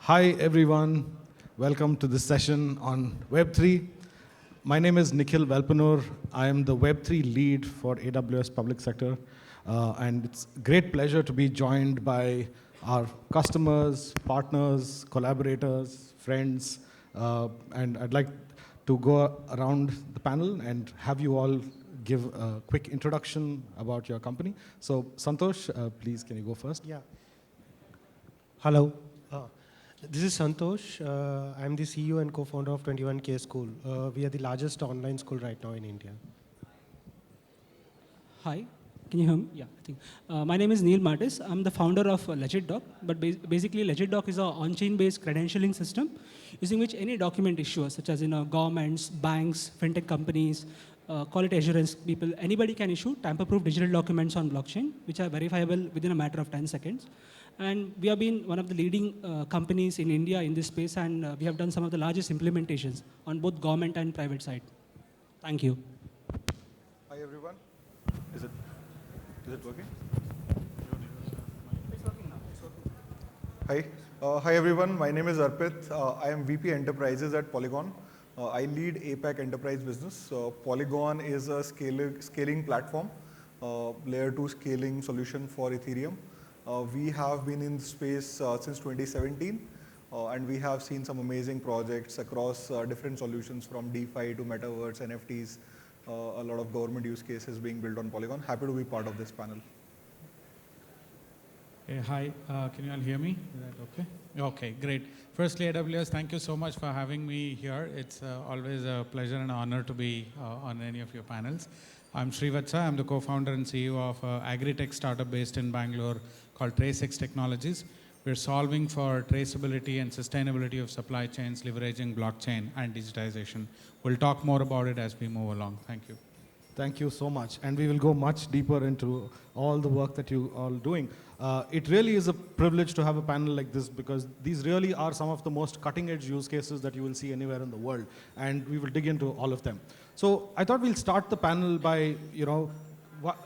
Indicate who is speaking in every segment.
Speaker 1: Hi, everyone. Welcome to this session on Web3. My name is Nikhil Velpanur. I am the Web3 lead for AWS Public Sector. And it's a great pleasure to be joined by our customers, partners, collaborators, friends. And I'd like to go around the panel and have you all give a quick introduction about your company. So, Santosh, please, can you go first?
Speaker 2: Yeah. Hello. This is Santosh. I'm the CEO and co-founder of 21K School. We are the largest online school right now in India.
Speaker 3: Hi, can you hear me? Yeah, I think. My name is Neil Martis. I'm the founder of LegitDoc, but basically LegitDoc is an on-chain based credentialing system using which any document issuers, such as governments, banks, fintech companies, quality assurance people, anybody can issue tamper-proof digital documents on blockchain, which are verifiable within a matter of 10 seconds. And we have been one of the leading companies in India in this space, and we have done some of the largest implementations on both government and private side. Thank you.
Speaker 4: Hi everyone. Is it working?
Speaker 3: It's working now. It's working.
Speaker 4: Hi. Hi everyone. My name is Arpit. I am VP Enterprises at Polygon. I lead APAC Enterprise Business. Polygon is a scaling platform, layer 2 scaling solution for Ethereum. We have been in the space since 2017, and we have seen some amazing projects across different solutions from DeFi to Metaverse, NFTs, a lot of government use cases being built on Polygon. Happy to be part of this panel.
Speaker 5: Hey, hi, can you all hear me? Is that okay? Okay, great. Firstly, AWS, thank you so much for having me here. It's always a pleasure and honor to be on any of your panels. I'm Srivatsa. I'm the co-founder and CEO of an agri-tech startup based in Bangalore called TraceX Technologies. We're solving for traceability and sustainability of supply chains, leveraging blockchain and digitization. We'll talk more about it as we move along. Thank you.
Speaker 1: Thank you so much. And we will go much deeper into all the work that you are doing. It really is a privilege to have a panel like this because these really are some of the most cutting edge use cases that you will see anywhere in the world. And we will dig into all of them. So I thought we'll start the panel by,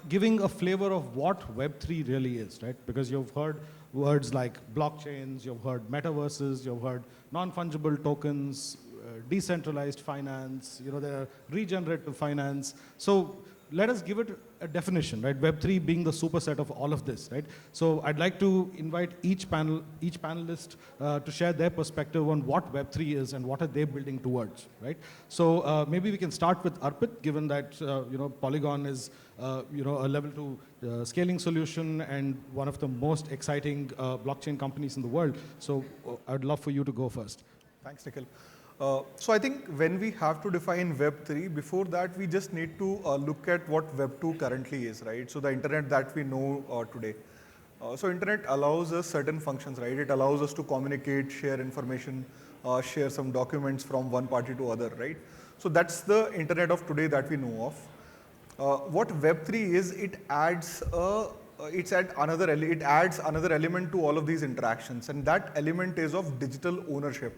Speaker 1: giving a flavor of what Web3 really is, right? Because you've heard words like blockchains, you've heard metaverses, you've heard non-fungible tokens, decentralized finance, there are regenerative finance. So let us give it a definition, right? Web3 being the superset of all of this, right? So I'd like to invite each panelist to share their perspective on what Web3 is and what are they building towards, right? So maybe we can start with Arpit, given that Polygon is a level 2 scaling solution and one of the most exciting blockchain companies in the world. So I'd love for you to go first.
Speaker 4: Thanks, Nikhil. So I think when we have to define Web3, before that we just need to look at what Web2 currently is, right? So the internet that we know today. So internet allows us certain functions, right? It allows us to communicate, share information, share some documents from one party to other, right? So that's the internet of today that we know of. What Web3 is, it adds another element to all of these interactions, and that element is of digital ownership.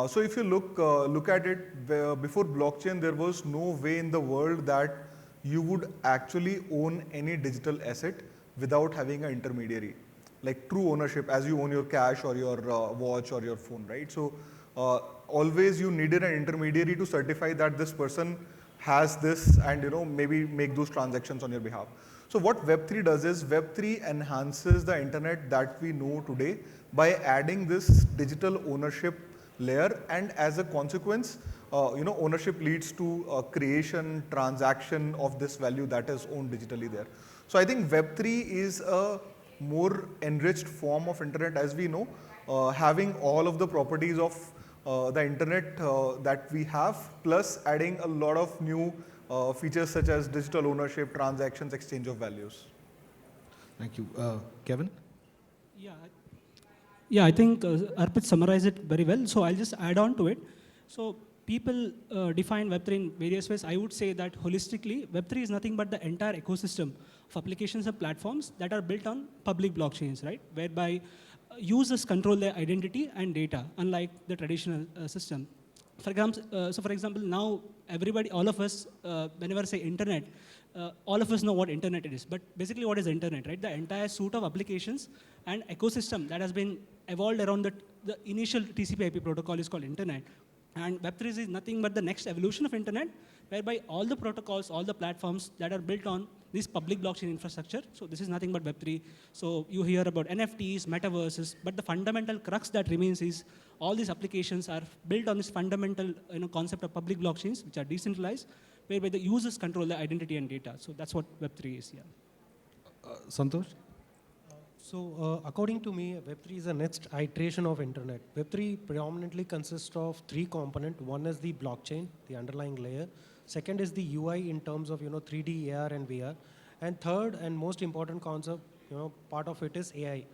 Speaker 4: So if you look at it, before blockchain, there was no way in the world that you would actually own any digital asset without having an intermediary, like true ownership, as you own your cash or your watch or your phone, right? So always you needed an intermediary to certify that this person has this and maybe make those transactions on your behalf. So what Web3 does is Web3 enhances the internet that we know today by adding this digital ownership layer, and as a consequence, ownership leads to creation, transaction of this value that is owned digitally there. So I think Web3 is a more enriched form of internet as we know, having all of the properties of the internet that we have, plus adding a lot of new features such as digital ownership, transactions, exchange of values.
Speaker 1: Thank you. Kevin?
Speaker 3: Yeah, I think Arpit summarized it very well. So I'll just add on to it. So people define Web3 in various ways. I would say that holistically, Web3 is nothing but the entire ecosystem of applications and platforms that are built on public blockchains, right? Whereby users control their identity and data, unlike the traditional system. For example, now everybody, all of us, whenever say internet, all of us know what internet is. But basically, what is internet, right? The entire suite of applications and ecosystem that has been evolved around the initial TCP/IP protocol is called Internet. And Web3 is nothing but the next evolution of Internet, whereby all the protocols, all the platforms that are built on this public blockchain infrastructure. So this is nothing but Web3. So you hear about NFTs, metaverses, but the fundamental crux that remains is all these applications are built on this fundamental concept of public blockchains, which are decentralized, whereby the users control the identity and data. So that's what Web3 is, yeah.
Speaker 1: Santosh?
Speaker 2: So according to me, Web3 is the next iteration of Internet. Web3 predominantly consists of three components. One is the blockchain, the underlying layer. Second is the UI in terms of 3D, AR, and VR. And third and most important concept, part of it is AI.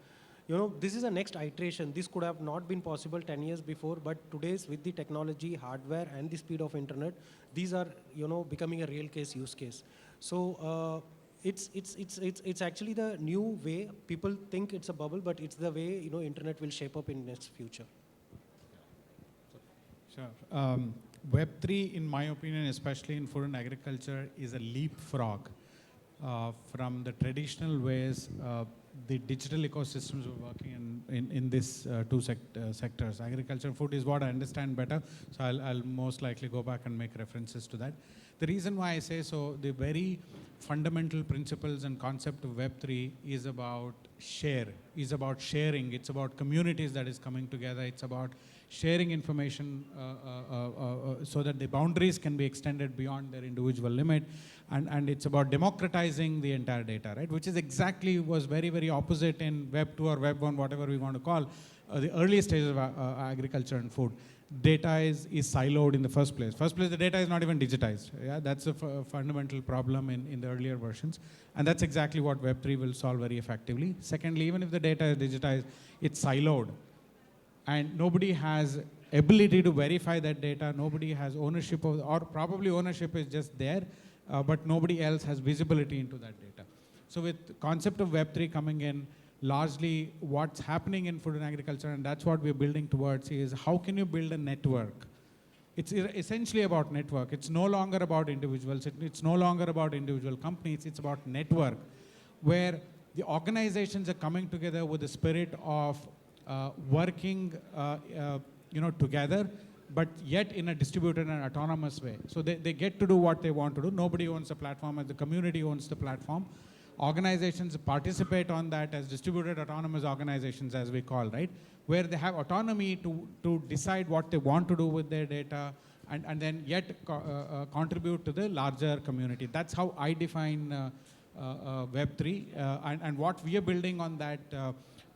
Speaker 2: This is the next iteration. This could have not been possible 10 years before, but today's with the technology, hardware, and the speed of Internet, these are becoming a real case use case. So it's actually the new way. People think it's a bubble, but it's the way Internet will shape up in next future.
Speaker 5: Sure. Web3, in my opinion, especially in food and agriculture, is a leapfrog from the traditional ways the digital ecosystems were working in these two sectors. Agriculture and food is what I understand better, so I'll most likely go back and make references to that. The reason why I say so, the very fundamental principles and concept of Web3 is about sharing, it's about communities that is coming together, it's about sharing information so that the boundaries can be extended beyond their individual limit, and it's about democratizing the entire data, right? Which is exactly was very, very opposite in Web 2 or Web 1, whatever we want to call, the early stages of agriculture and food. Data is siloed in the first place. The data is not even digitized. Yeah, that's a fundamental problem in the earlier versions. And that's exactly what Web3 will solve very effectively. Secondly, even if the data is digitized, it's siloed. And nobody has ability to verify that data. Nobody has ownership of, or probably ownership is just there, but nobody else has visibility into that data. So with the concept of Web3 coming in, largely what's happening in food and agriculture, and that's what we're building towards, is how can you build a network? It's essentially about network. It's no longer about individuals. It's no longer about individual companies. It's about network, where the organizations are coming together with the spirit of working together, but yet in a distributed and autonomous way. So they get to do what they want to do. Nobody owns the platform, and the community owns the platform. Organizations participate on that as distributed autonomous organizations, as we call, right? Where they have autonomy to decide what they want to do with their data, and then yet contribute to the larger community. That's how I define Web3. And what we are building on that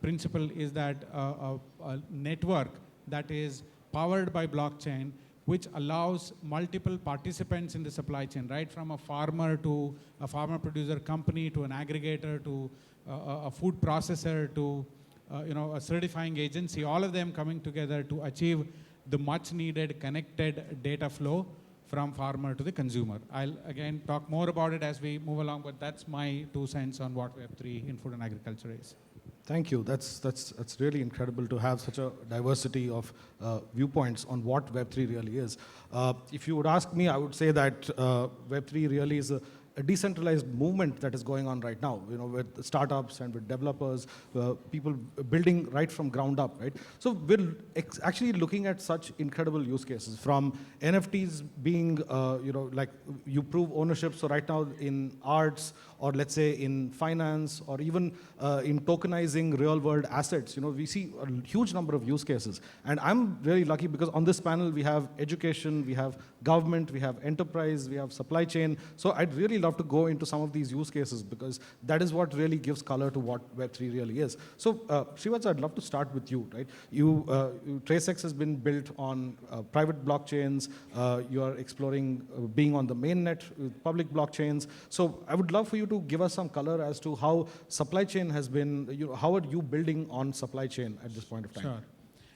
Speaker 5: principle is that a network that is powered by blockchain, which allows multiple participants in the supply chain, right from a farmer to a farmer producer company to an aggregator to a food processor to a certifying agency, all of them coming together to achieve the much needed connected data flow from farmer to the consumer. I'll again talk more about it as we move along, but that's my 2 cents on what Web3 in food and agriculture is.
Speaker 1: Thank you. That's really incredible to have such a diversity of viewpoints on what Web3 really is. If you would ask me, I would say that Web3 really is a decentralized movement that is going on right now, with startups and with developers, people building right from ground up, right? So we're actually looking at such incredible use cases, from NFTs being, like you prove ownership. So right now in arts, or let's say in finance, or even in tokenizing real world assets, we see a huge number of use cases. And I'm really lucky because on this panel we have education, we have government, we have enterprise, we have supply chain. So I'd really love to go into some of these use cases, because that is what really gives color to what Web3 really is. So Srivatsa, I'd love to start with you, right? TraceX has been built on private blockchains. You are exploring being on the mainnet with public blockchains. So I would love for you to give us some color as to how supply chain has been, how are you building on supply chain at this point of time?
Speaker 5: Sure.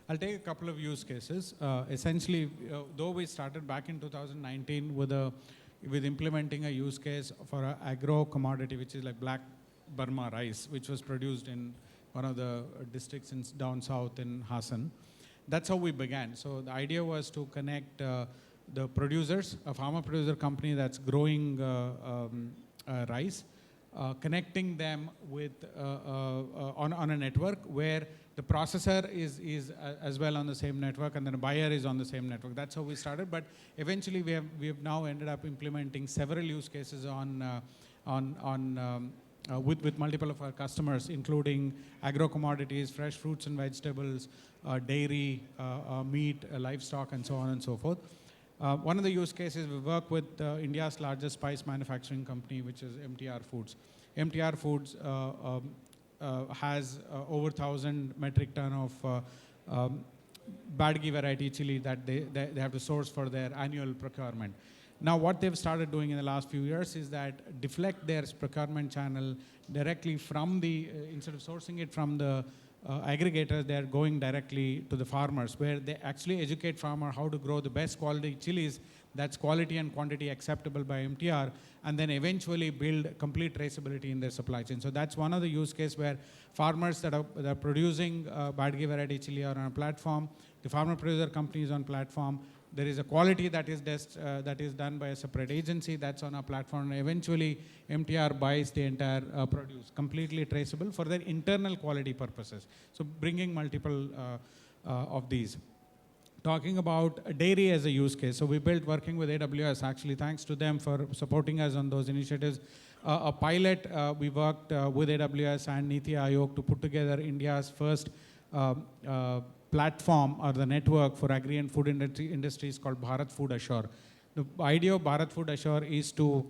Speaker 5: I'll take a couple of use cases. Essentially, though we started back in 2019 with implementing a use case for an agro commodity, which is like black Burma rice, which was produced in one of the districts down south in Hassan. That's how we began. So the idea was to connect the producers, a farmer producer company that's growing rice, connecting them with on a network where the processor is as well on the same network, and then a buyer is on the same network. That's how we started. But eventually, we have now ended up implementing several use cases with multiple of our customers, including agro commodities, fresh fruits and vegetables, dairy, meat, livestock, and so on and so forth. One of the use cases, we work with India's largest spice manufacturing company, which is MTR Foods. MTR Foods has over 1,000 metric ton of Badgi variety chili that they have to source for their annual procurement. Now, what they've started doing in the last few years is that deflect their procurement channel directly from the, instead of sourcing it from the aggregators, they're going directly to the farmers, where they actually educate farmer how to grow the best quality chilies that's quality and quantity acceptable by MTR, and then eventually build complete traceability in their supply chain. So that's one of the use case where farmers that are producing Badgi variety chili are on a platform, the farmer producer company is on platform, there is a quality that is done by a separate agency that's on our platform, and eventually MTR buys the entire produce, completely traceable for their internal quality purposes. So bringing multiple of these. Talking about dairy as a use case. So we built, working with AWS, actually thanks to them for supporting us on those initiatives. A pilot, we worked with AWS and Niti Aayog to put together India's first platform or the network for agri and food industries called Bharat Food Assure. The idea of Bharat Food Assure is to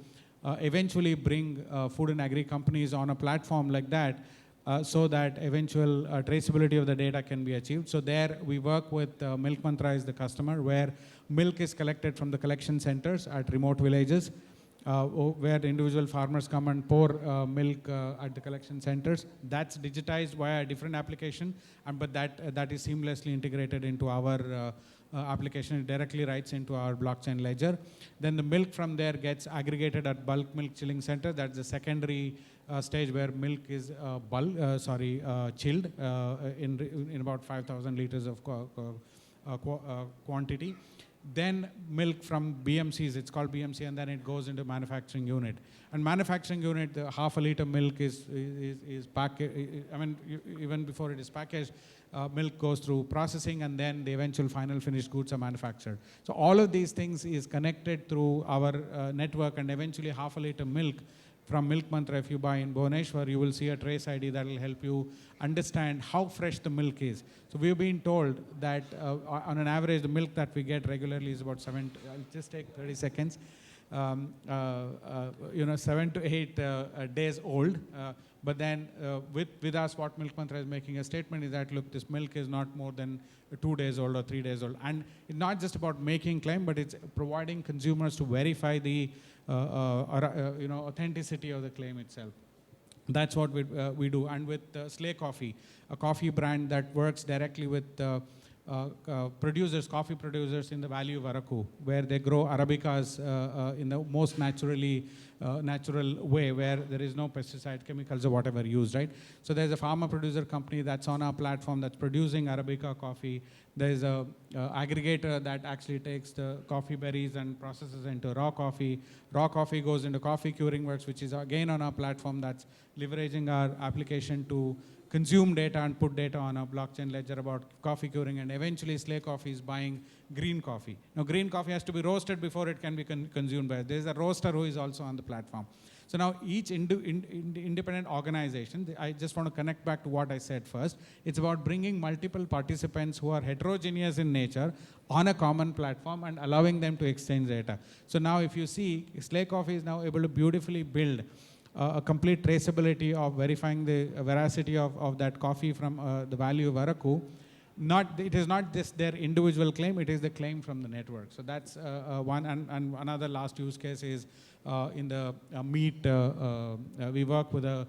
Speaker 5: eventually bring food and agri companies on a platform like that, so that eventual traceability of the data can be achieved. So there we work with Milk Mantra is the customer, where milk is collected from the collection centers at remote villages, where the individual farmers come and pour milk at the collection centers. That's digitized via a different application, but that is seamlessly integrated into our application. It directly writes into our blockchain ledger. Then the milk from there gets aggregated at bulk milk chilling center. That's the secondary stage where milk is chilled in about 5,000 liters of quantity. Then milk from BMCs, it's called BMC, and then it goes into manufacturing unit. And manufacturing unit, the half a liter milk is packaged. I mean, even before it is packaged, milk goes through processing, and then the eventual final finished goods are manufactured. So all of these things is connected through our network, and eventually half a liter milk from Milk Mantra, if you buy in Bhubaneswar, you will see a trace ID that will help you understand how fresh the milk is. So we've been told that on an average, the milk that we get regularly is about I'll just take 30 seconds, 7 to 8 days old. But then with us, what Milk Mantra is making a statement is that, look, this milk is not more than 2 days old or 3 days old. And it's not just about making claim, but it's providing consumers to verify the authenticity of the claim itself. That's what we do. And with Slay Coffee, a coffee brand that works directly with coffee producers in the Valley of Araku, where they grow Arabicas in the most natural way, where there is no pesticide, chemicals, or whatever used, right? So there's a farmer producer company that's on our platform that's producing Arabica coffee. There's a aggregator that actually takes the coffee berries and processes into raw coffee. Raw coffee goes into Coffee Curing Works, which is again on our platform that's leveraging our application to consume data and put data on a blockchain ledger about coffee curing, and eventually Slay Coffee is buying green coffee. Now, green coffee has to be roasted before it can be consumed by us. There's a roaster who is also on the platform. So now each independent organization, I just want to connect back to what I said first. It's about bringing multiple participants who are heterogeneous in nature on a common platform and allowing them to exchange data. So now if you see, Slay Coffee is now able to beautifully build a complete traceability of verifying the veracity of that coffee from the Valley of Araku. It is not just their individual claim, it is the claim from the network. So that's one. And another last use case is in the meat. We work with a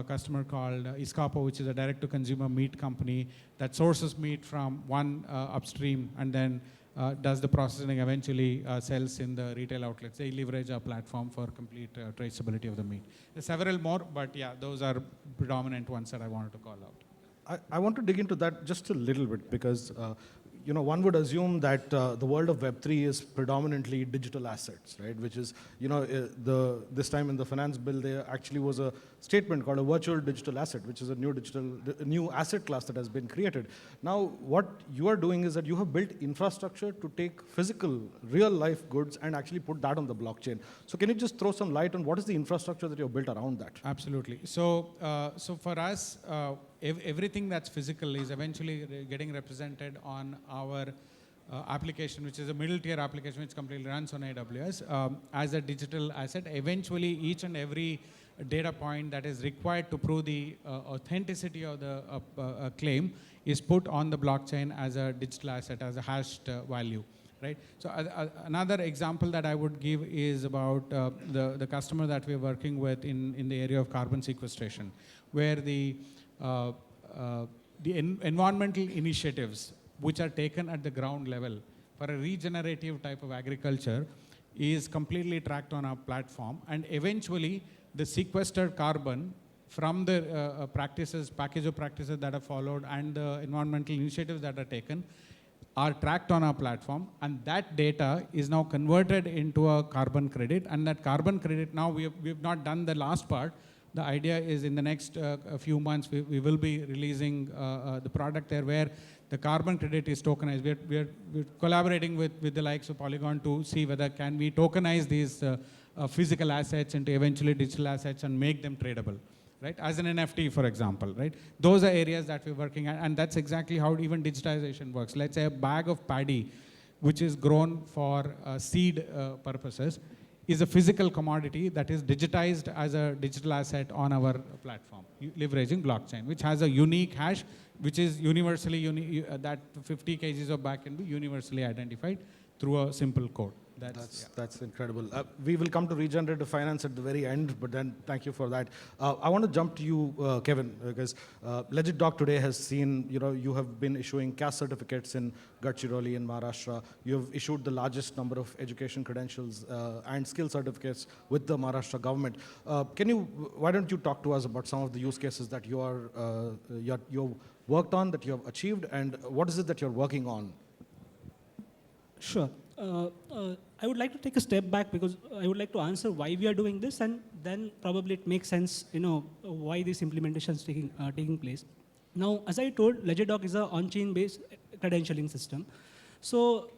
Speaker 5: customer called Iscapo, which is a direct-to-consumer meat company that sources meat from one upstream and then does the processing, eventually sells in the retail outlets. They leverage our platform for complete traceability of the meat. There's several more, but yeah, those are predominant ones that I wanted to call out.
Speaker 1: I want to dig into that just a little bit, because one would assume that the world of Web3 is predominantly digital assets, right? Which is, this time in the finance bill, there actually was a statement called a virtual digital asset, which is a new asset class that has been created. Now, what you are doing is that you have built infrastructure to take physical, real-life goods and actually put that on the blockchain. So can you just throw some light on what is the infrastructure that you've built around that?
Speaker 5: Absolutely. So, so for us, everything that's physical is eventually getting represented on our application, which is a middle tier application which completely runs on AWS as a digital asset. Eventually, each and every data point that is required to prove the authenticity of the claim is put on the blockchain as a digital asset, as a hashed value. Right? So another example that I would give is about the customer that we're working with in the area of carbon sequestration, where the environmental initiatives which are taken at the ground level for a regenerative type of agriculture is completely tracked on our platform, and eventually the sequestered carbon from the package of practices that are followed and the environmental initiatives that are taken are tracked on our platform, and that data is now converted into a carbon credit, and that carbon credit now we've not done the last part. The idea is in the next few months we will be releasing the product there where the carbon credit is tokenized. We're collaborating with the likes of Polygon to see whether can we tokenize these physical assets into eventually digital assets and make them tradable, right? As an NFT, for example, right? Those are areas that we're working at, and that's exactly how even digitization works. Let's say a bag of paddy, which is grown for seed purposes, is a physical commodity that is digitized as a digital asset on our platform, leveraging blockchain, which has a unique hash, which is universally, that 50 kgs of bag can be universally identified through a simple code.
Speaker 1: That's incredible. We will come to regenerative finance at the very end, but then thank you for that. I want to jump to you, Kevin, because LegitDoc today has seen, you have been issuing caste certificates in Gadchiroli in Maharashtra. You have issued the largest number of education credentials and skill certificates with the Maharashtra government. Why don't you talk to us about some of the use cases that you've worked on, that you have achieved, and what is it that you're working on?
Speaker 3: Sure. I would like to take a step back because I would like to answer why we are doing this, and then probably it makes sense, why this implementation is taking place. Now, as I told, LegitDoc is an on-chain based credentialing system. So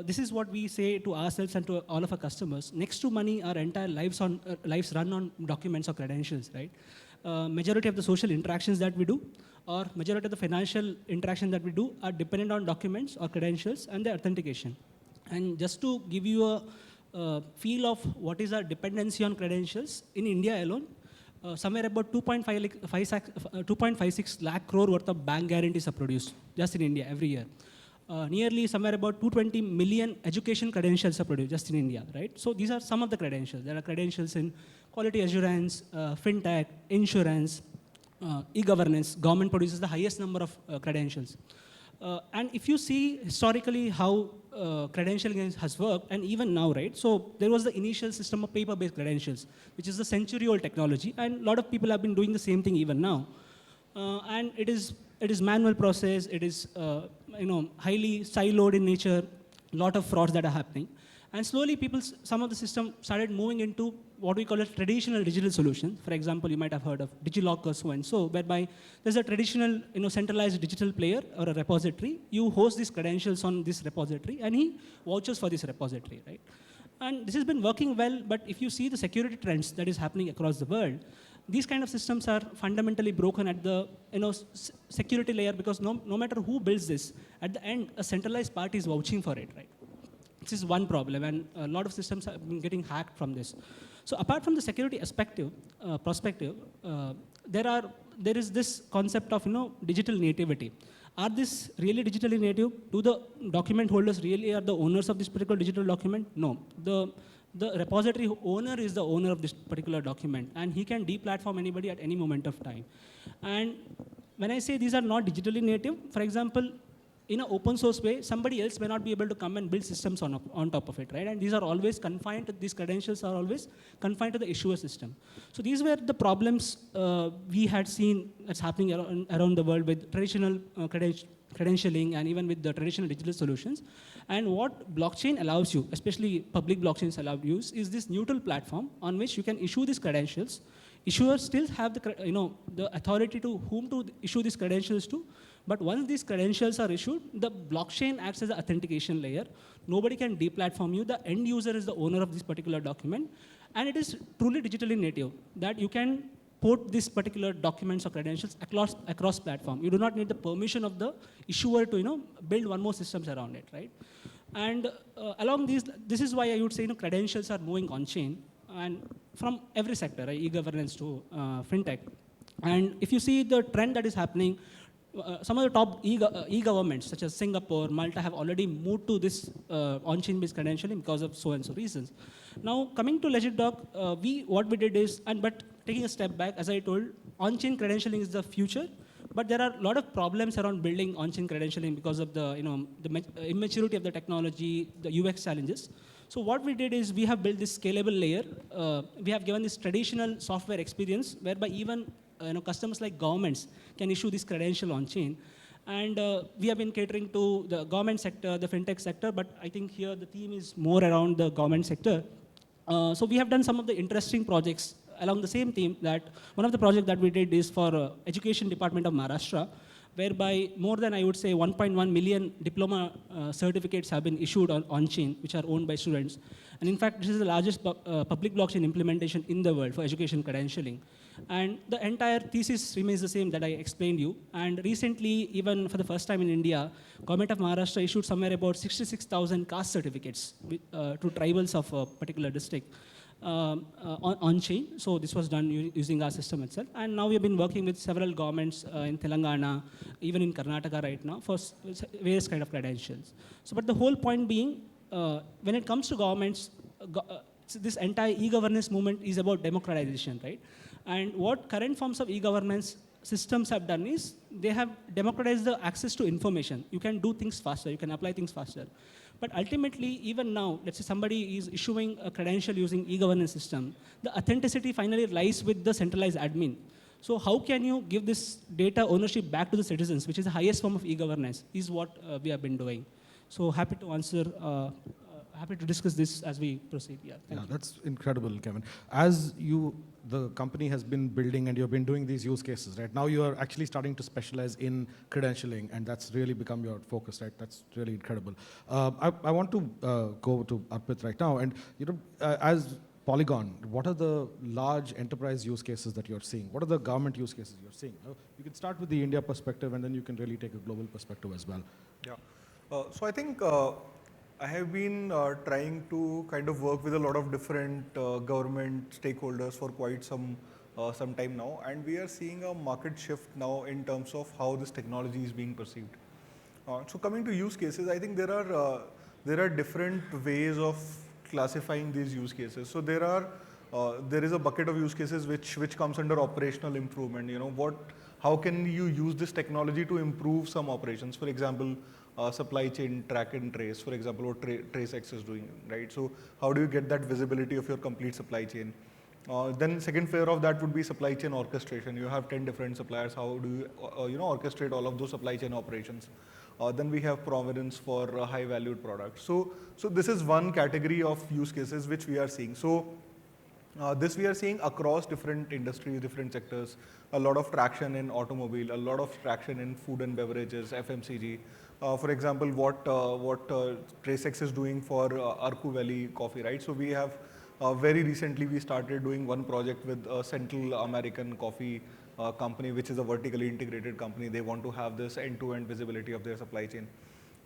Speaker 3: this is what we say to ourselves and to all of our customers. Next to money, our entire lives run on documents or credentials, right? Majority of the social interactions that we do, or majority of the financial interaction that we do, are dependent on documents or credentials and their authentication. And just to give you a feel of what is our dependency on credentials, in India alone, somewhere about 2.56 lakh crore worth of bank guarantees are produced just in India every year. Nearly somewhere about 220 million education credentials are produced just in India, right? So these are some of the credentials. There are credentials in quality assurance, fintech, insurance, e-governance. Government produces the highest number of credentials. And if you see historically how credentialing has worked, and even now, right? So there was the initial system of paper-based credentials, which is a century-old technology, and a lot of people have been doing the same thing even now. And it is manual process. It is highly siloed in nature. A lot of frauds that are happening, and slowly some of the system started moving into what we call a traditional digital solution. For example, you might have heard of DigiLocker, so and so, whereby there's a traditional, centralized digital player or a repository. You host these credentials on this repository, and he vouches for this repository, right? And this has been working well, but if you see the security trends that is happening across the world, these kind of systems are fundamentally broken at the security layer, because no matter who builds this, at the end, a centralized party is vouching for it, right? This is one problem, and a lot of systems have been getting hacked from this. So apart from the security perspective, there is this concept of digital nativity. Are this really digitally native? Do the document holders really are the owners of this particular digital document? No. The repository owner is the owner of this particular document, and he can deplatform anybody at any moment of time. And when I say these are not digitally native, for example, in an open source way, somebody else may not be able to come and build systems on top of it, right? And these credentials are always confined to the issuer system. So these were the problems we had seen that's happening around the world with traditional credentialing, and even with the traditional digital solutions. And what blockchain allows you, especially public blockchains allow you, is this neutral platform on which you can issue these credentials. Issuers still have the authority to whom to issue these credentials to, but once these credentials are issued, the blockchain acts as an authentication layer. Nobody can deplatform you. The end user is the owner of this particular document, and it is truly digitally native, that you can port these particular documents or credentials across platform. You do not need the permission of the issuer to build one more systems around it, right? And along this is why I would say credentials are moving on chain, and from every sector, right? E-governance to fintech. And if you see the trend that is happening, some of the top e-governments, such as Singapore, Malta, have already moved to this on-chain based credentialing because of so and so reasons. Now, coming to LegitDoc, what we did is, but taking a step back, as I told, on-chain credentialing is the future, but there are a lot of problems around building on-chain credentialing because of the immaturity of the technology, the UX challenges. So what we did is we have built this scalable layer. We have given this traditional software experience whereby even customers like governments can issue this credential on chain. And we have been catering to the government sector, the fintech sector, but I think here the theme is more around the government sector. So we have done some of the interesting projects along the same theme. That one of the projects that we did is for Education Department of Maharashtra, whereby more than, I would say, 1.1 million diploma certificates have been issued on-chain, which are owned by students. And in fact, this is the largest public blockchain implementation in the world for education credentialing. And the entire thesis remains the same that I explained you. And recently, even for the first time in India, Government of Maharashtra issued somewhere about 66,000 caste certificates to tribals of a particular district. On-chain. So this was done using our system itself. And now we have been working with several governments in Telangana, even in Karnataka right now, for various kind of credentials. So, but the whole point being, when it comes to governments, this entire e-governance movement is about democratization, right? And what current forms of e-governance systems have done is they have democratized the access to information. You can do things faster, you can apply things faster. But ultimately, even now, let's say somebody is issuing a credential using e-governance system, the authenticity finally lies with the centralized admin. So how can you give this data ownership back to the citizens, which is the highest form of e-governance, is what we have been doing. So happy to answer, happy to discuss this as we proceed. Yeah, thank you.
Speaker 1: That's incredible, Kevin. As the company has been building and you've been doing these use cases, right? Now you are actually starting to specialize in credentialing, and that's really become your focus, right? That's really incredible. I want to go to Arpit right now, and as Polygon, what are the large enterprise use cases that you're seeing? What are the government use cases you're seeing? You can start with the India perspective, and then you can really take a global perspective as well.
Speaker 4: Yeah. So I think I have been trying to kind of work with a lot of different government stakeholders for quite some time now, and we are seeing a market shift now in terms of how this technology is being perceived. So coming to use cases, I think there are different ways of classifying these use cases. So there is a bucket of use cases which comes under operational improvement. How can you use this technology to improve some operations? For example, supply chain track and trace, for example, what TraceX is doing, right? So how do you get that visibility of your complete supply chain? Then second layer of that would be supply chain orchestration. You have 10 different suppliers. How do you orchestrate all of those supply chain operations? Then we have provenance for high valued products. So this is one category of use cases which we are seeing. So this we are seeing across different industries, different sectors. A lot of traction in automobile, a lot of traction in food and beverages, FMCG. For example, what TraceX is doing for Arku Valley coffee, right? So we have very recently we started doing one project with a Central American coffee company, which is a vertically integrated company. They want to have this end-to-end visibility of their supply chain.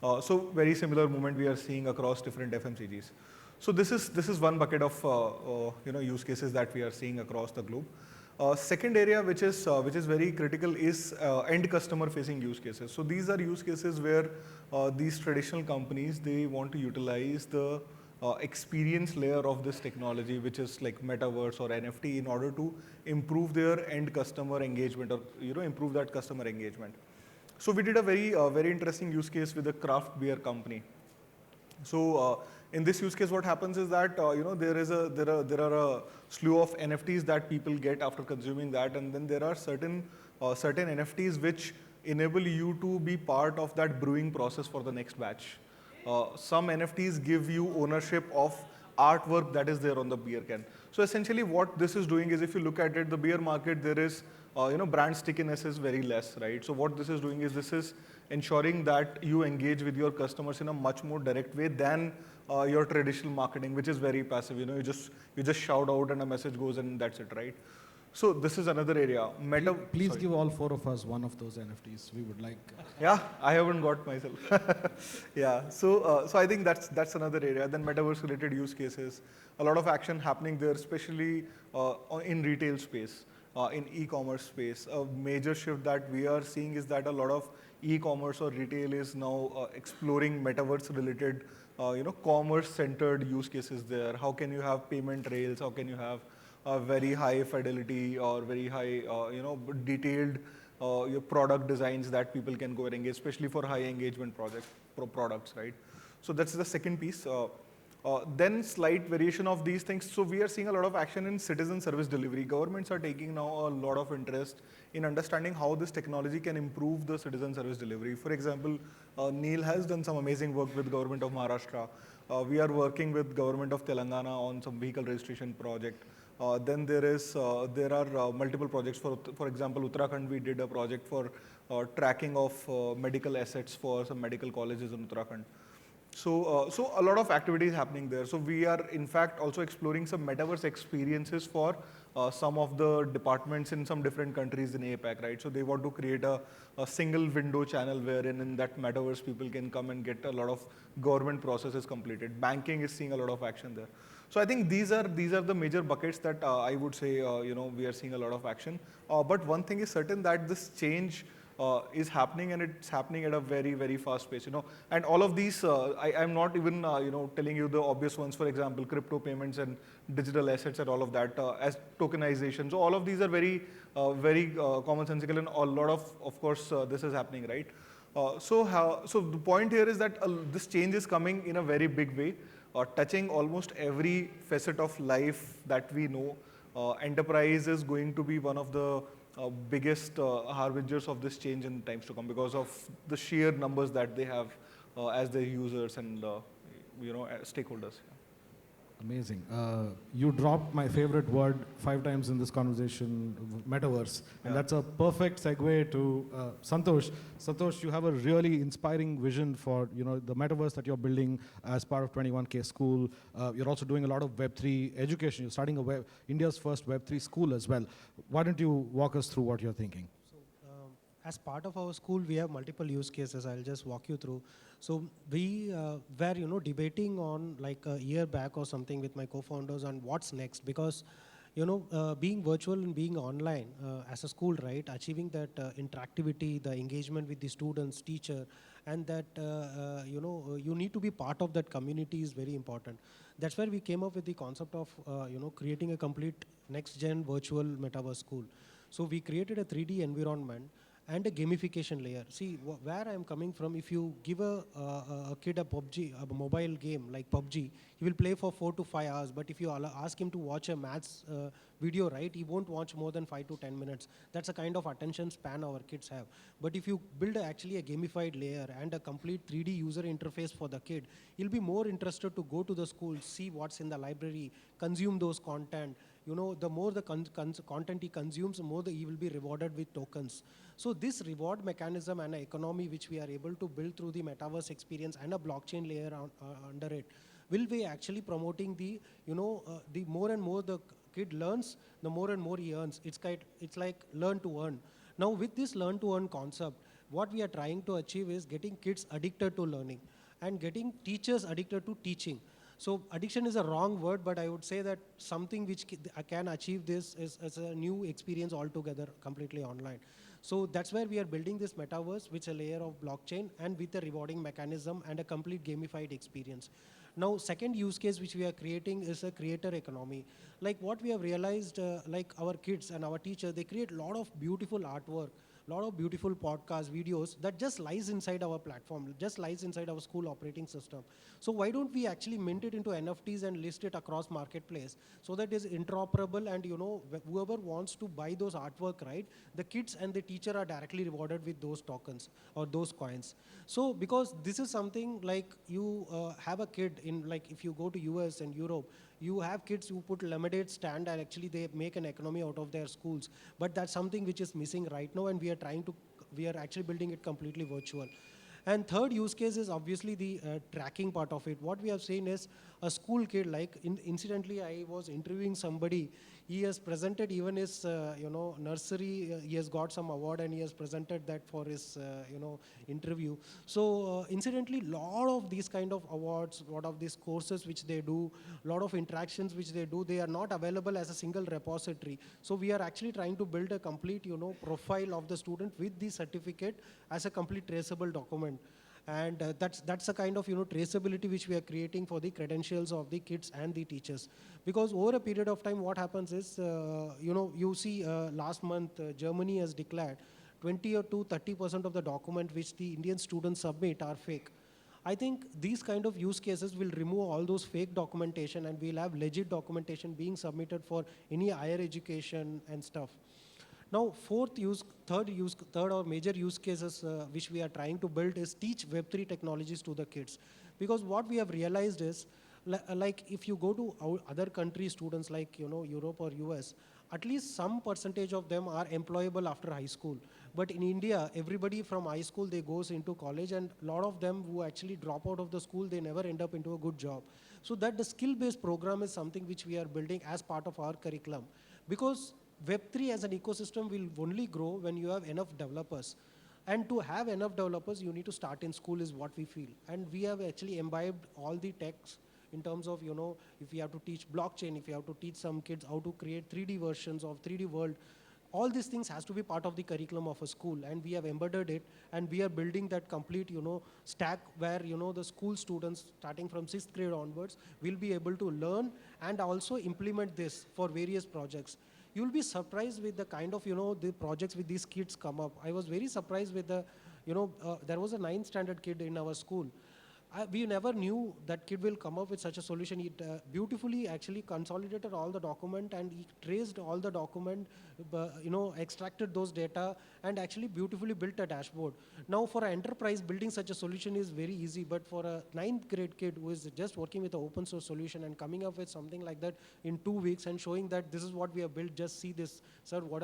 Speaker 4: So very similar movement we are seeing across different FMCGs. So this is one bucket of use cases that we are seeing across the globe. Second area which is very critical is end customer facing use cases. So these are use cases where these traditional companies, they want to utilize the experience layer of this technology, which is like Metaverse or NFT, in order to improve their end customer engagement, or improve that customer engagement. So we did a very interesting use case with a craft beer company. So in this use case, what happens is that there are a slew of NFTs that people get after consuming that, and then there are certain NFTs which enable you to be part of that brewing process for the next batch. Some NFTs give you ownership of artwork that is there on the beer can. So essentially what this is doing is, if you look at it, the beer market, there is, brand stickiness is very less, right? So what this is doing is, this is ensuring that you engage with your customers in a much more direct way than your traditional marketing, which is very passive. You just shout out and a message goes and that's it, right? So this is another area.
Speaker 1: Please
Speaker 4: Sorry.
Speaker 1: give all 4 of us one of those NFTs. We would like.
Speaker 4: Yeah, I haven't got myself. Yeah, so I think that's another area. Then metaverse-related use cases, a lot of action happening there, especially in retail space, in e-commerce space. A major shift that we are seeing is that a lot of e-commerce or retail is now exploring metaverse-related, commerce-centered use cases there. How can you have payment rails? How can you have very high fidelity or very high, detailed your product designs that people can go and engage, especially for high engagement products, right? So that's the second piece. Then slight variation of these things. So we are seeing a lot of action in citizen service delivery. Governments are taking now a lot of interest in understanding how this technology can improve the citizen service delivery. For example, Neil has done some amazing work with government of Maharashtra. We are working with government of Telangana on some vehicle registration project. Then there are multiple projects. For example, Uttarakhand, we did a project for tracking of medical assets for some medical colleges in Uttarakhand. So a lot of activities happening there. So we are in fact also exploring some metaverse experiences for some of the departments in some different countries in APAC, right? So they want to create a single window channel wherein in that metaverse people can come and get a lot of government processes completed. Banking is seeing a lot of action there. So I think these are the major buckets that I would say we are seeing a lot of action. But one thing is certain, that this change is happening, and it's happening at a very, very fast pace. And all of these, I'm not even telling you the obvious ones. For example, crypto payments and digital assets and all of that, as tokenization. So all of these are very, very commonsensical, and a lot of course, this is happening, right? So the point here is that this change is coming in a very big way, touching almost every facet of life that we know. Enterprise is going to be one of the biggest harbingers of this change in times to come, because of the sheer numbers that they have as their users and stakeholders.
Speaker 1: Amazing. You dropped my favorite word 5 times in this conversation, metaverse. And that's a perfect segue to Santosh. Santosh, you have a really inspiring vision for the metaverse that you're building as part of 21K School. You're also doing a lot of Web3 education. You're starting India's first Web3 school as well. Why don't you walk us through what you're thinking?
Speaker 2: As part of our school, we have multiple use cases. I'll just walk you through. So we were, debating on like a year back or something with my co-founders on what's next, because, being virtual and being online as a school, right, achieving that interactivity, the engagement with the students, teacher, and that, you need to be part of that community is very important. That's where we came up with the concept of, creating a complete next-gen virtual metaverse school. So we created a 3D environment and a gamification layer. See, where I'm coming from, if you give a kid a PUBG, a mobile game like PUBG, he will play for 4 to 5 hours. But if you ask him to watch a maths video, right, he won't watch more than 5 to 10 minutes. That's a kind of attention span our kids have. But if you build actually a gamified layer and a complete 3D user interface for the kid, he'll be more interested to go to the school, see what's in the library, consume those content. The more the content he consumes, the more he will be rewarded with tokens. So this reward mechanism and an economy which we are able to build through the metaverse experience and a blockchain layer under it, will be actually promoting the more and more the kid learns, the more and more he earns. It's like learn to earn. Now with this learn to earn concept, what we are trying to achieve is getting kids addicted to learning and getting teachers addicted to teaching. So addiction is a wrong word, but I would say that something which can achieve this is a new experience altogether, completely online. So that's where we are building this metaverse, which is a layer of blockchain and with a rewarding mechanism and a complete gamified experience. Now, second use case which we are creating is a creator economy. Like what we have realized, like our kids and our teachers, they create a lot of beautiful artwork, lot of beautiful podcasts, videos that just lies inside our platform, just lies inside our school operating system. So why don't we actually mint it into NFTs and list it across marketplace so that it's interoperable, and whoever wants to buy those artwork, right, the kids and the teacher are directly rewarded with those tokens or those coins. So because this is something like you have a kid in, like if you go to US and Europe, you have kids who put lemonade stand and actually they make an economy out of their schools. But that's something which is missing right now, and we are actually building it completely virtual. And third use case is obviously the tracking part of it. What we have seen is a school kid, like incidentally, I was interviewing somebody. He has presented even his, nursery. He has got some award and he has presented that for his, interview. So incidentally, lot of these kind of awards, lot of these courses which they do, lot of interactions which they do, they are not available as a single repository. So we are actually trying to build a complete, profile of the student with the certificate as a complete traceable document. And that's a kind of traceability which we are creating for the credentials of the kids and the teachers. Because over a period of time, what happens is, you see last month Germany has declared 20 or to 30% of the document which the Indian students submit are fake. I think these kind of use cases will remove all those fake documentation, and we'll have legit documentation being submitted for any higher education and stuff. Now, third or major use cases which we are trying to build is teach Web3 technologies to the kids. Because what we have realized is, like if you go to our other country students like Europe or US, at least some percentage of them are employable after high school. But in India, everybody from high school, they goes into college, and a lot of them who actually drop out of the school, they never end up into a good job. So that the skill-based program is something which we are building as part of our curriculum. Because Web3 as an ecosystem will only grow when you have enough developers. And to have enough developers, you need to start in school is what we feel. And we have actually imbibed all the techs in terms of, if you have to teach blockchain, if you have to teach some kids how to create 3D versions of 3D world, all these things has to be part of the curriculum of a school, and we have embedded it, and we are building that complete, stack where, the school students starting from 6th grade onwards will be able to learn and also implement this for various projects. You'll be surprised with the kind of, the projects with these kids come up. I was very surprised with the, there was a 9th standard kid in our school. We never knew that kid will come up with such a solution. He beautifully actually consolidated all the document, and he traced all the document, extracted those data, and actually beautifully built a dashboard. Now for an enterprise, building such a solution is very easy, but for a 9th grade kid who is just working with an open source solution and coming up with something like that in 2 weeks and showing that this is what we have built, just see this, sir, what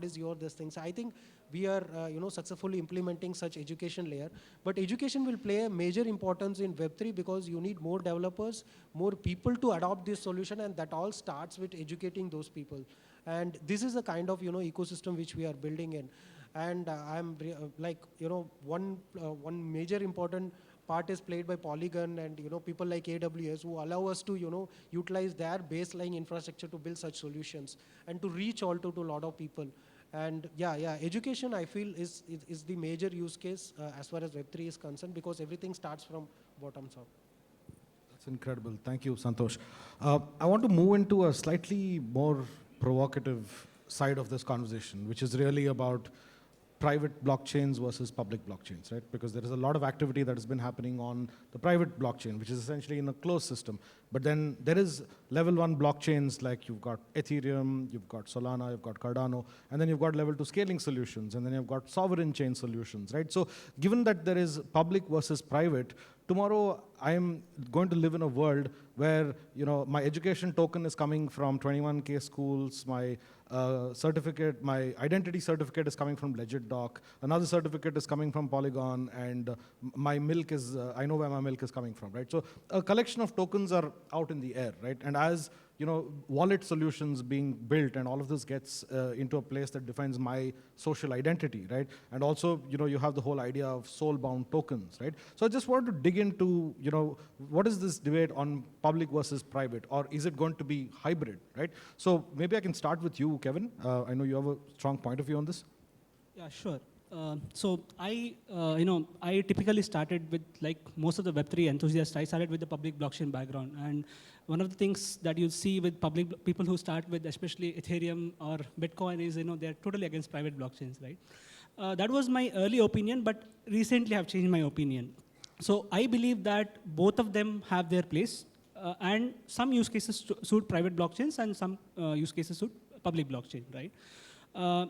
Speaker 2: is your this thing. So I think we are successfully implementing such education layer. But education will play a major importance in Web3 because you need more developers, more people to adopt this solution, and that all starts with educating those people. And this is the kind of ecosystem which we are building in. And one major important part is played by Polygon and people like AWS who allow us to utilize their baseline infrastructure to build such solutions and to reach out to a lot of people. And education I feel is the major use case as far as Web3 is concerned, because everything starts from bottoms up.
Speaker 1: That's incredible. Thank you, Santosh. I want to move into a slightly more provocative side of this conversation, which is really about private blockchains versus public blockchains, right? Because there is a lot of activity that has been happening on the private blockchain, which is essentially in a closed system. But then there is level 1 blockchains like you've got Ethereum, you've got Solana, you've got Cardano, and then you've got level 2 scaling solutions, and then you've got sovereign chain solutions, right? So given that there is public versus private, tomorrow I am going to live in a world where my education token is coming from 21K schools, my certificate, my identity certificate is coming from LegitDoc, another certificate is coming from Polygon, and my milk is, I know where my milk is coming from, right? So a collection of tokens are out in the air, right? And as wallet solutions being built, and all of this gets into a place that defines my social identity, right? And also, you have the whole idea of soul-bound tokens, right? So I just wanted to dig into, what is this debate on public versus private, or is it going to be hybrid, right? So maybe I can start with you, Kevin. I know you have a strong point of view on this.
Speaker 3: Yeah, sure. So I typically started with, like most of the Web3 enthusiasts, I started with the public blockchain background. And one of the things that you see with public people who start with, especially Ethereum or Bitcoin, is they're totally against private blockchains, right? That was my early opinion, but recently I've changed my opinion. So I believe that both of them have their place, and some use cases suit private blockchains and some use cases suit public blockchain, right?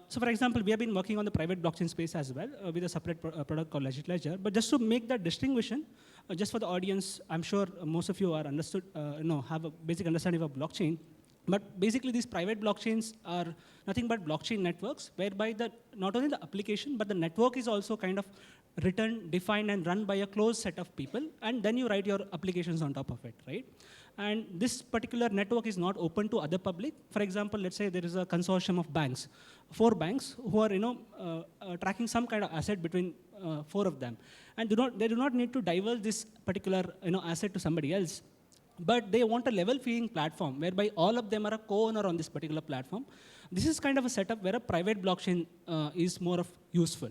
Speaker 3: So for example, we have been working on the private blockchain space as well with a separate product called LegitLedger. But just to make that distinction, just for the audience, I'm sure most of you are have a basic understanding of blockchain. But basically, these private blockchains are nothing but blockchain networks, whereby not only the application, but the network is also kind of written, defined, and run by a closed set of people, and then you write your applications on top of it, right? And this particular network is not open to other public. For example, let's say there is a consortium of banks, 4 banks who are tracking some kind of asset between 4 of them, and they do not need to divulge this particular asset to somebody else. But they want a level field platform whereby all of them are a co-owner on this particular platform. This is kind of a setup where a private blockchain is more of useful.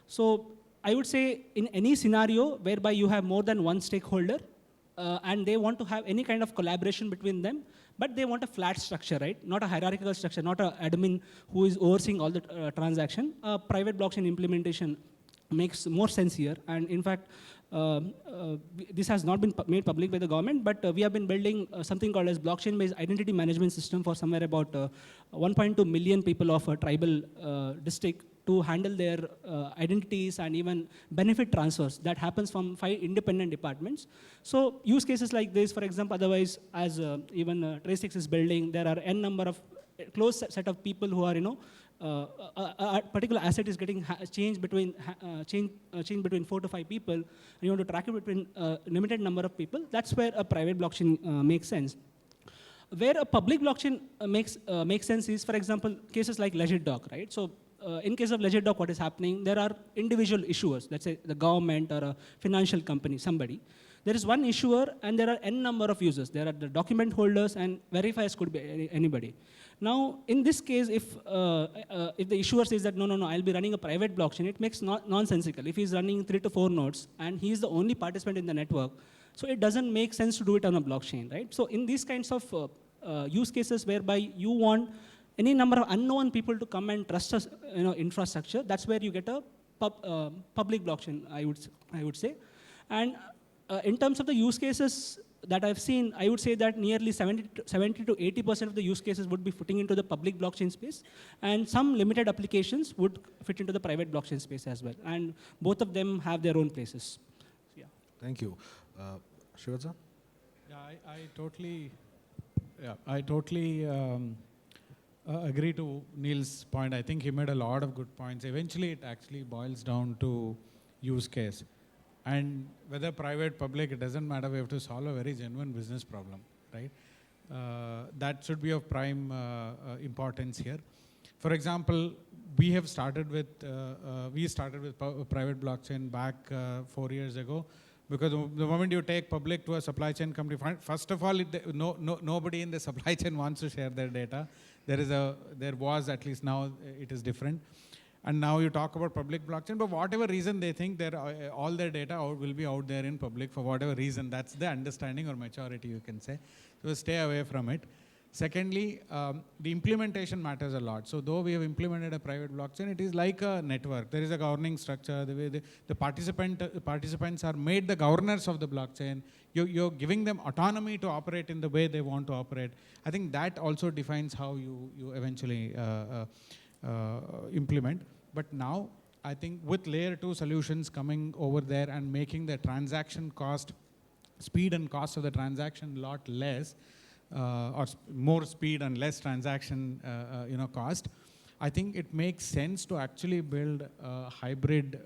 Speaker 3: So I would say in any scenario whereby you have more than one stakeholder and they want to have any kind of collaboration between them, but they want a flat structure, right? Not a hierarchical structure, not an admin who is overseeing all the transaction. Private blockchain implementation makes more sense here. And in fact, this has not been made public by the government, but we have been building something called as blockchain-based identity management system for somewhere about 1.2 million people of a tribal district to handle their identities and even benefit transfers that happens from 5 independent departments. So use cases like this, for example, otherwise, as even TraceX is building, there are n number of close set of people who are, a particular asset is getting changed between 4 to 5 people, and you want to track it between a limited number of people. That's where a private blockchain makes sense. Where a public blockchain makes sense is, for example, cases like LegitDoc, right? So in case of LegitDoc, what is happening? There are individual issuers, let's say the government or a financial company, somebody. There is one issuer and there are n number of users. There are the document holders and verifiers could be anybody. Now, in this case, if the issuer says that, no, I'll be running a private blockchain, it makes nonsensical. If he's running 3 to 4 nodes and he's the only participant in the network, so it doesn't make sense to do it on a blockchain, right? So in these kinds of use cases whereby you want any number of unknown people to come and trust us, infrastructure, that's where you get a public blockchain, I would say. And in terms of the use cases that I've seen, I would say that nearly 70 to 80% of the use cases would be fitting into the public blockchain space, and some limited applications would fit into the private blockchain space as well. And both of them have their own places. Yeah.
Speaker 1: Thank you. Shivaza?
Speaker 5: Yeah, I totally agree to Neil's point. I think he made a lot of good points. Eventually, it actually boils down to use case. And whether private, public, it doesn't matter. We have to solve a very genuine business problem, right? That should be of prime importance here. For example, we started with private blockchain back 4 years ago, because the moment you take public to a supply chain company, first of all, nobody in the supply chain wants to share their data. There was, at least now it is different. And now you talk about public blockchain, but whatever reason they think all their data will be out there in public for whatever reason. That's the understanding or maturity, you can say. So stay away from it. Secondly, the implementation matters a lot. So though we have implemented a private blockchain, it is like a network. There is a governing structure. The way the participants are made the governors of the blockchain. You're giving them autonomy to operate in the way they want to operate. I think that also defines how you eventually implement. But now, I think with layer 2 solutions coming over there and making the transaction cost, speed and cost of the transaction a lot less, or more speed and less transaction cost, I think it makes sense to actually build hybrid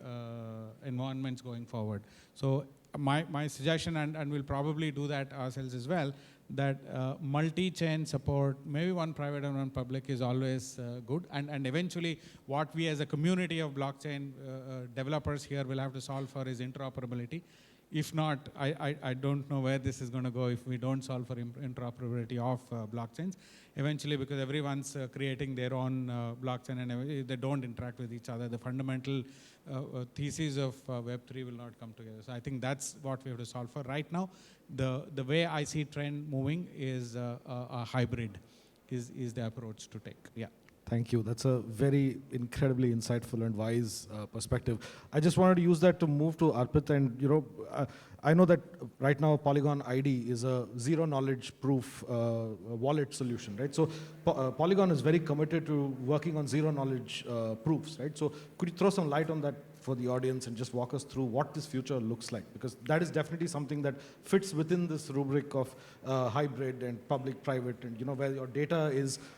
Speaker 5: environments going forward. So my suggestion, and we'll probably do that ourselves as well, that multi-chain support, maybe one private and one public, is always good. And eventually, what we as a community of blockchain developers here will have to solve for is interoperability. If not, I don't know where this is going to go if we don't solve for interoperability of blockchains. Eventually, because everyone's creating their own blockchain and they don't interact with each other, the fundamental thesis of Web3 will not come together. So I think that's what we have to solve for. Right now, the way I see trend moving is a hybrid is the approach to take. Yeah.
Speaker 1: Thank you. That's a very incredibly insightful and wise perspective. I just wanted to use that to move to Arpit, and I know that right now Polygon ID is a zero knowledge proof wallet solution, right? So Polygon is very committed to working on zero knowledge proofs, right? So could you throw some light on that for the audience and just walk us through what this future looks like? Because that is definitely something that fits within this rubric of hybrid and public-private, and where your data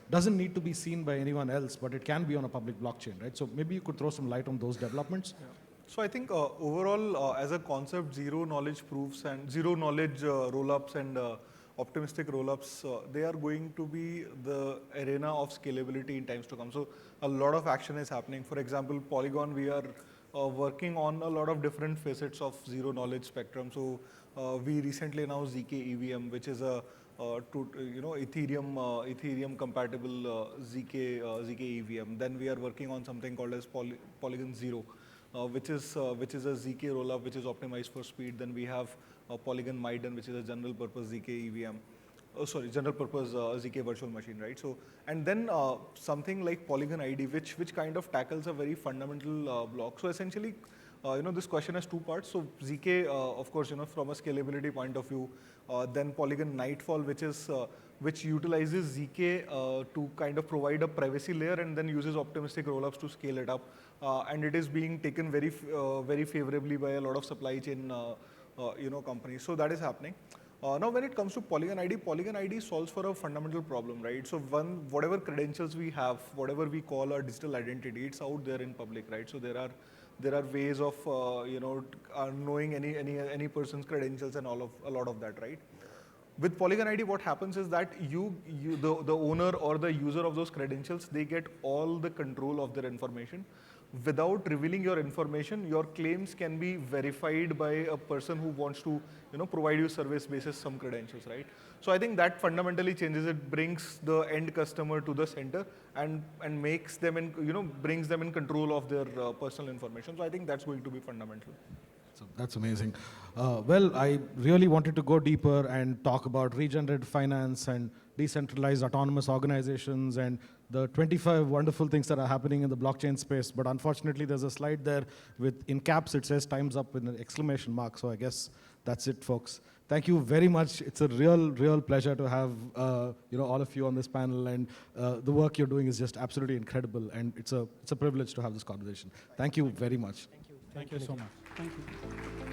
Speaker 1: doesn't need to be seen by anyone else, but it can be on a public blockchain, right? So maybe you could throw some light on those developments.
Speaker 4: Yeah. So I think overall, as a concept, zero knowledge proofs and zero knowledge rollups and optimistic rollups, they are going to be the arena of scalability in times to come. So a lot of action is happening. For example, Polygon, we are working on a lot of different facets of zero knowledge spectrum. So we recently announced ZK EVM, which is a Ethereum compatible ZK EVM. Then we are working on something called as Polygon Zero, which is a ZK rollup which is optimized for speed. Then we have Polygon Maiden, which is a general purpose ZK EVM. General purpose ZK virtual machine, right? So, and then something like Polygon ID, which kind of tackles a very fundamental block. So essentially, this question has two parts. So ZK, of course, from a scalability point of view, then Polygon Nightfall, which utilizes ZK to kind of provide a privacy layer and then uses optimistic rollups to scale it up. And it is being taken very favorably by a lot of supply chain, companies. So that is happening. Now, when it comes to Polygon ID solves for a fundamental problem, right? So whatever credentials we have, whatever we call our digital identity, it's out there in public, right? So there are ways of knowing any person's credentials and a lot of that, right? With Polygon ID, what happens is that the owner or the user of those credentials, they get all the control of their information. Without revealing your information, your claims can be verified by a person who wants to, provide you service basis some credentials, right? So I think that fundamentally changes it, brings the end customer to the center and makes them brings them in control of their personal information. So I think that's going to be fundamental.
Speaker 1: So that's amazing. Well, I really wanted to go deeper and talk about regenerative finance and decentralized autonomous organizations and the 25 wonderful things that are happening in the blockchain space. But unfortunately, there's a slide there in caps, it says time's up with an exclamation mark. So I guess that's it, folks. Thank you very much. It's a real pleasure to have all of you on this panel, and the work you're doing is just absolutely incredible. And it's a privilege to have this conversation. Thank you very much.
Speaker 5: Thank you so much.
Speaker 3: Thank you.